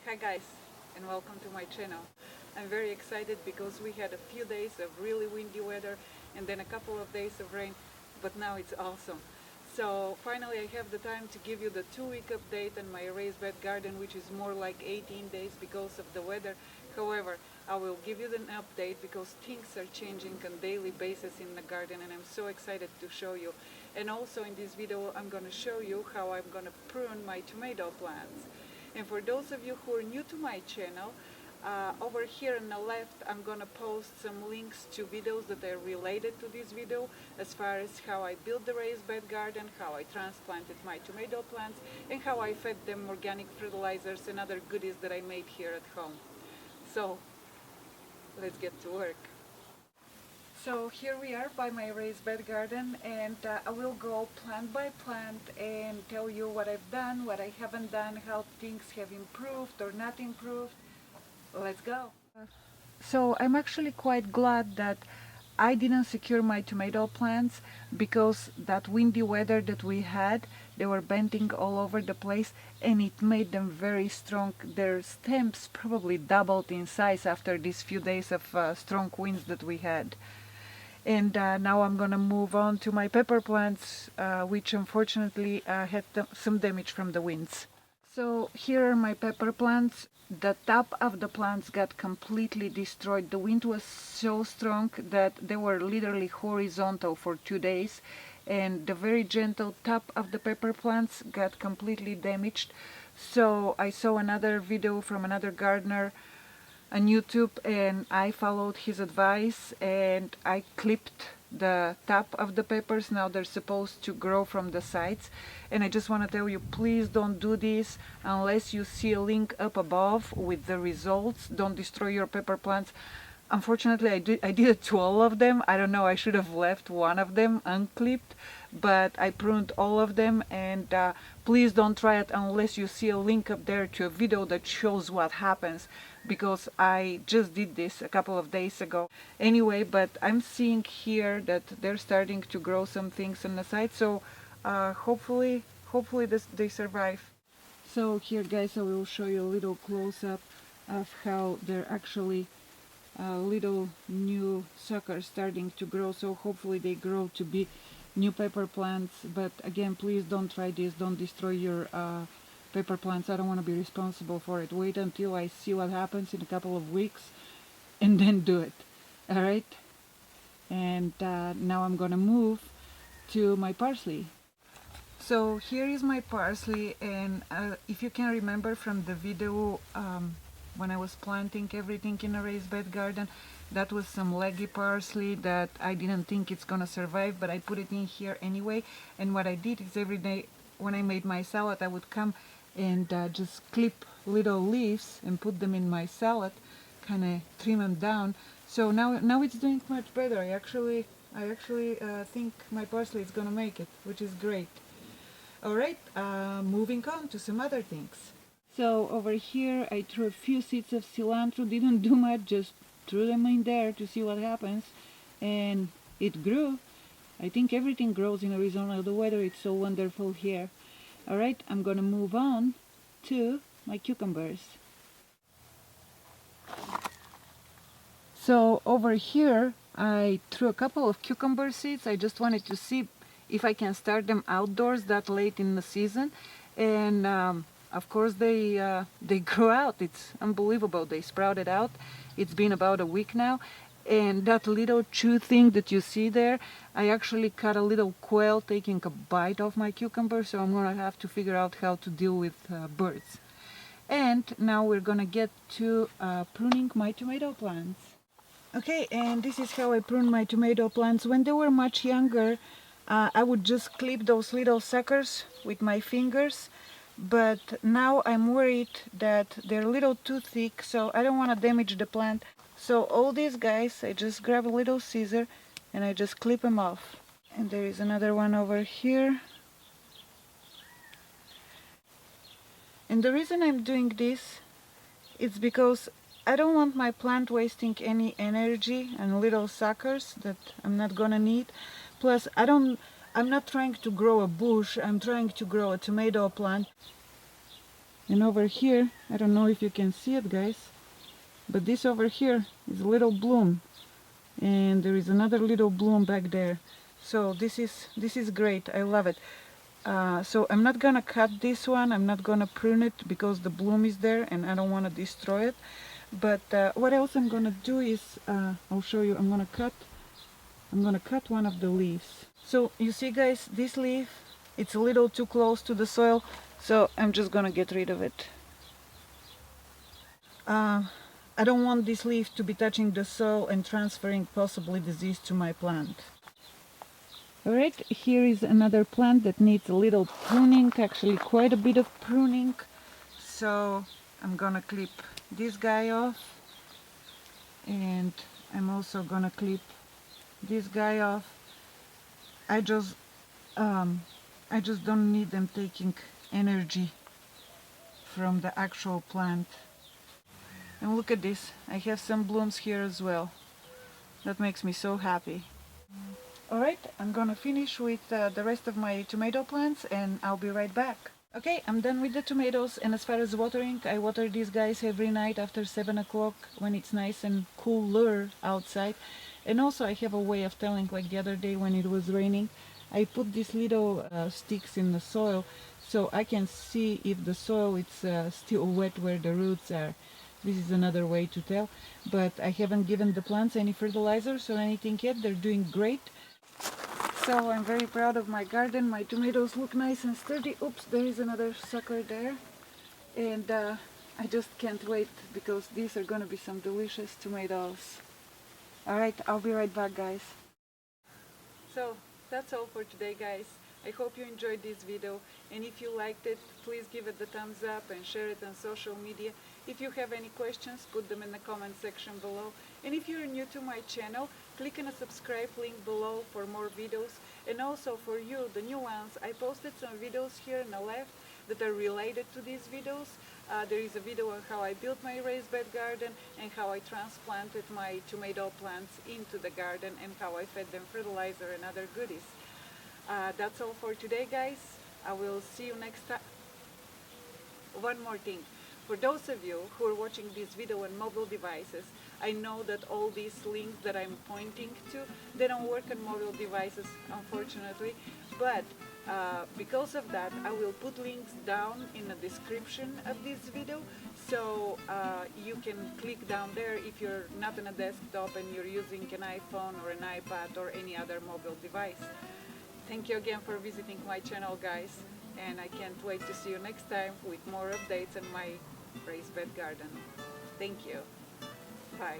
Hi guys, and welcome to my channel. I'm very excited because we had a few days of really windy weather and then a couple of days of rain, but now it's awesome. So finally I have the time to give you the 2-week update on my raised bed garden, which is more like 18 days because of the weather. However, I will give you an update because things are changing on a daily basis in the garden and I'm so excited to show you. And also in this video I'm going to show you how I'm going to prune my tomato plants. And for those of you who are new to my channel, over here on the left I'm gonna post some links to videos that are related to this video, as far as how I built the raised bed garden, how I transplanted my tomato plants, and how I fed them organic fertilizers and other goodies that I made here at home. So let's get to work. So here we are by my raised bed garden, and I will go plant by plant and tell you what I've done, what I haven't done, how things have improved or not improved. Let's go. So I'm actually quite glad that I didn't secure my tomato plants, because that windy weather that we had, they were bending all over the place and it made them very strong. Their stems probably doubled in size after these few days of strong winds that we had. And now I'm gonna move on to my pepper plants, which unfortunately had some damage from the winds. So here are my pepper plants. The top of the plants got completely destroyed. The wind was so strong that they were literally horizontal for 2 days, and the very gentle top of the pepper plants got completely damaged. So I saw another video from another gardener on YouTube and I followed his advice and I clipped the top of the peppers. Now they're supposed to grow from the sides, and I just want to tell you, please don't do this unless you see a link up above with the results. Don't destroy your pepper plants. Unfortunately, I did it to all of them. I don't know, I should have left one of them unclipped, but I pruned all of them. And please don't try it unless you see a link up there to a video that shows what happens, because I just did this a couple of days ago. Anyway, but I'm seeing here that they're starting to grow some things on the side, so hopefully they survive. So here guys, I will show you a little close-up of how they're actually little new suckers starting to grow. So hopefully they grow to be new pepper plants. But again, please don't try this. Don't destroy your pepper plants. I don't want to be responsible for it. Wait until I see what happens in a couple of weeks and then do it. All right. And now I'm gonna move to my parsley. So here is my parsley, and if you can remember from the video when I was planting everything in a raised bed garden, that was some leggy parsley that I didn't think it's gonna survive, but I put it in here anyway. And what I did is every day when I made my salad, I would come and just clip little leaves and put them in my salad, kind of trim them down. So now it's doing much better. I actually think my parsley is gonna make it, which is great. Alright, moving on to some other things. So over here I threw a few seeds of cilantro, didn't do much, just threw them in there to see what happens, and it grew. I think everything grows in Arizona, the weather is so wonderful here. Alright, I'm gonna move on to my cucumbers. So over here I threw a couple of cucumber seeds. I just wanted to see if I can start them outdoors that late in the season, and of course they grew out. It's unbelievable. They sprouted out. It's been about a week now, and that little chew thing that you see there, I actually caught a little quail taking a bite of my cucumber, so I'm gonna have to figure out how to deal with birds. And now we're gonna get to pruning my tomato plants. Okay, and this is how I prune my tomato plants. When they were much younger, I would just clip those little suckers with my fingers, but now I'm worried that they're a little too thick, so I don't want to damage the plant. So all these guys, I just grab a little scissor and I just clip them off. And there is another one over here. And the reason I'm doing this is because I don't want my plant wasting any energy on little suckers that I'm not gonna need. Plus, I'm not trying to grow a bush, I'm trying to grow a tomato plant. And over here, I don't know if you can see it, guys, but this over here is a little bloom, and there is another little bloom back there. So this is great. I love it. So I'm not gonna cut this one. I'm not gonna prune it because the bloom is there and I don't want to destroy it. But what else I'm gonna do is I'll show you. I'm gonna cut one of the leaves. So you see, guys, this leaf, it's a little too close to the soil, so I'm just gonna get rid of it. I don't want this leaf to be touching the soil and transferring possibly disease to my plant. Alright, here is another plant that needs a little pruning, actually quite a bit of pruning. So I'm gonna clip this guy off, and I'm also gonna clip this guy off. I just don't need them taking energy from the actual plant. And look at this, I have some blooms here as well. That makes me so happy. Alright, I'm gonna finish with the rest of my tomato plants and I'll be right back. Okay, I'm done with the tomatoes, and as far as watering, I water these guys every night after 7 o'clock when it's nice and cooler outside. And also I have a way of telling, like the other day when it was raining, I put these little sticks in the soil so I can see if the soil is still wet where the roots are. This is another way to tell, but I haven't given the plants any fertilizers or anything yet. They're doing great. So I'm very proud of my garden. My tomatoes look nice and sturdy. Oops, there is another sucker there. And I just can't wait because these are gonna be some delicious tomatoes. Alright, I'll be right back, guys. So that's all for today, guys. I hope you enjoyed this video, and if you liked it, please give it the thumbs up and share it on social media. If you have any questions, put them in the comment section below. And if you're new to my channel, click on the subscribe link below for more videos. And also for you, the new ones, I posted some videos here on the left that are related to these videos. There is a video on how I built my raised bed garden and how I transplanted my tomato plants into the garden and how I fed them fertilizer and other goodies. That's all for today, guys. I will see you next time. One more thing. For those of you who are watching this video on mobile devices, I know that all these links that I'm pointing to, they don't work on mobile devices, unfortunately, but because of that, I will put links down in the description of this video, so you can click down there if you're not on a desktop and you're using an iPhone or an iPad or any other mobile device. Thank you again for visiting my channel, guys, and I can't wait to see you next time with more updates on my raised bed garden. Thank you. Bye.